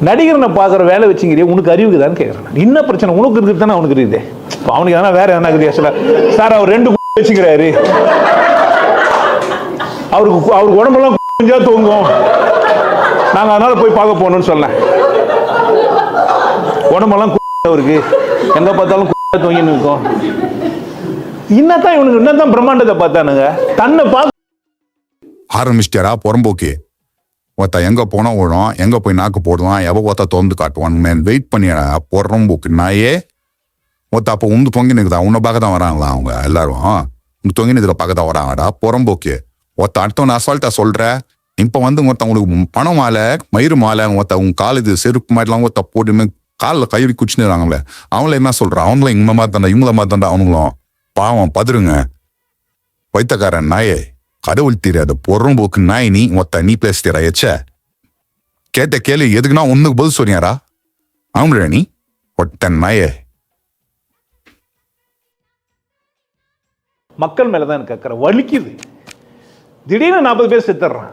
நடிகரனை பார்க்குற வேலை வச்சுங்கிறிய உனக்கு அறிவுக்குதான்னு கேட்குறேன். என்ன பிரச்சனை உனக்கு இருக்குது தானே அவனுக்கு இருக்குது. இப்போ அவனுக்கு எதனா வேற எதனா இருக்குது சார். சார் அவர் 2 வச்சுக்கிறாரு, அவருக்கு உடம்பெல்லாம் கொஞ்சம் தூங்கும், நாங்கள் அதனால போய் பார்க்க போகணும்னு சொன்னேன். உடம்பெல்லாம் அவருக்கு எங்கே பார்த்தாலும் தூங்கின்னு இருக்கும். இன்னதான் இவனுக்கு என்னதான் பிரம்மாண்டத்தை பார்த்தானுங்க. தன்னை பார்க்க ஆரம்பிச்சிட்டாரா புறம்போக்கு. ஒருத்த எங்கே போனால் விழும், எங்கே போய் நாக்கு போடுவான், எவ ஒருத்தா திறந்து காட்டுவான். மேன் வெயிட் பண்ணிடா புறம்போக்கு நாயே. ஒருத்த அப்போ உந்து தொங்கி நிற்குதா, உன்னை பார்க்க தான் வராங்களா அவங்க எல்லாரும். உங்க தொங்கி நிற்கிற பார்க்க தான் வராங்கடா புறம்போக்கு. ஒருத்த அடுத்தவன் அசால்ட்டா சொல்ற. இப்போ வந்து ஒருத்த உங்களுக்கு பணம் மாலை மயிறு மாலை ஒருத்த உங்க கால் இது செருப்பு மாதிரிலாம் ஒருத்த போட்டுமே காலில் கை குச்சினுறாங்களே அவங்கள என்ன சொல்றான். அவங்களும் இவங்க மாதிரி தாண்டா இவங்கள மாதிரி தாண்டா அவங்களும். பாவம் பதறுங்க வைத்தக்காரன் நாயே. கடவுள் தெரியாத பொறம்போக்கு நாய் நீ ஒத்த நீ பேசுறா. எச்ச கேட்ட கேள்வி எதுக்குன்னா ஒண்ணுக்கு பதில் சொன்னியாரா அவங்கள நீ ஒட்ட நாயே. மக்கள் மேலதான் எனக்கு அக்கறை. வலிக்குது. திடீர்னு 40 பேர் செத்துறான்.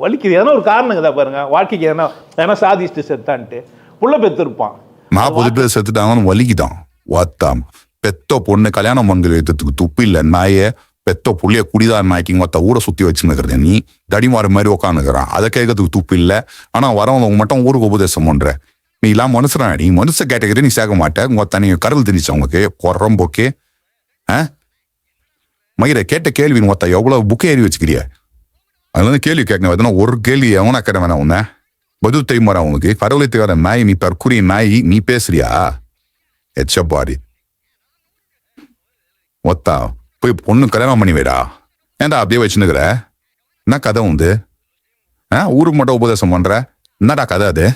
வலிக்குது. எதனா ஒரு காரணம் தான் பாருங்க. வாழ்க்கைக்கு எதனா சாதிச்சுட்டு செத்தான்ட்டு புள்ள பெத்திருப்பான். 40 பேர் செத்துட்டாங்கன்னு வலிக்குதான். வாத்தாம் பெத்த பொண்ணு கல்யாணம் பண்ணி வைத்ததுக்கு துப்பு இல்லை நாயே. பெத்த புள்ளிய குடிதார் நாய்க்கிங்க ஒருத்த ஊரை சுத்தி வச்சுருக்கிறத நீ தடிமாறு மாதிரி உட்காந்துக்கிறான். அதை கேட்கறதுக்கு துப்பு இல்லை. ஆனா வரவங்க மட்டும் ஊருக்கு உபதேசம் பண்ற. நீ எல்லாம் மனுஷனா நீ மனுஷ கேட்டகரி நீ சேர்க்க மாட்டேன். ஒருத்த நீ கருள் தெரிஞ்சு அவங்களுக்கு குறம்போக்கே. மயிரை கேட்ட கேள்வி ஒருத்த எவ்வளவு புக்கை ஏறி வச்சுக்கிறிய. அதனால கேள்வி கேட்கணும். எதனா ஒரு கேள்வி எவனா கேட்ட வேணா உன்ன பதில் தெரியுமாடா உனக்கு. கடவுளை தேவை நாய் நீ தற்கூறிய நாய் நீ பேசுறியா. எச்சப்பாடி ஒத்தா போய் பொண்ணு கல்யாணம் பண்ணி வைடா. ஏன்டா அப்படியே வச்சுன்னுக்குற. என்ன கதை உண்டு. ஊருக்கு மட்டும் உபதேசம் பண்ற. என்னடா கதை அது.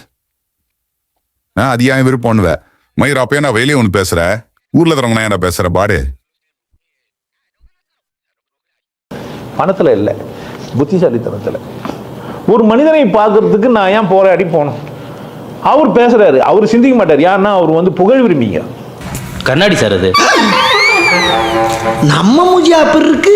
அது ஏன் விருப்பம் பண்ணுவ. மயிர் அப்பயே நான் வெளியே ஒன்று பேசுற. ஊர்ல தரவங்க ஏன்டா பேசுற பாடு. பணத்துல இல்லை, புத்திசாலித்தனத்துல. ஒரு மனிதனை பார்க்கறதுக்கு நான் ஏன் போராடி போனோம். அவர் பேசுறாரு, அவர் சிந்திக்க மாட்டார். யாருன்னா அவர் வந்து புகழ் விரும்பிங்க. கண்ணாடி சார் அது நம்ம மூஞ்சி அப்படி இருக்கு.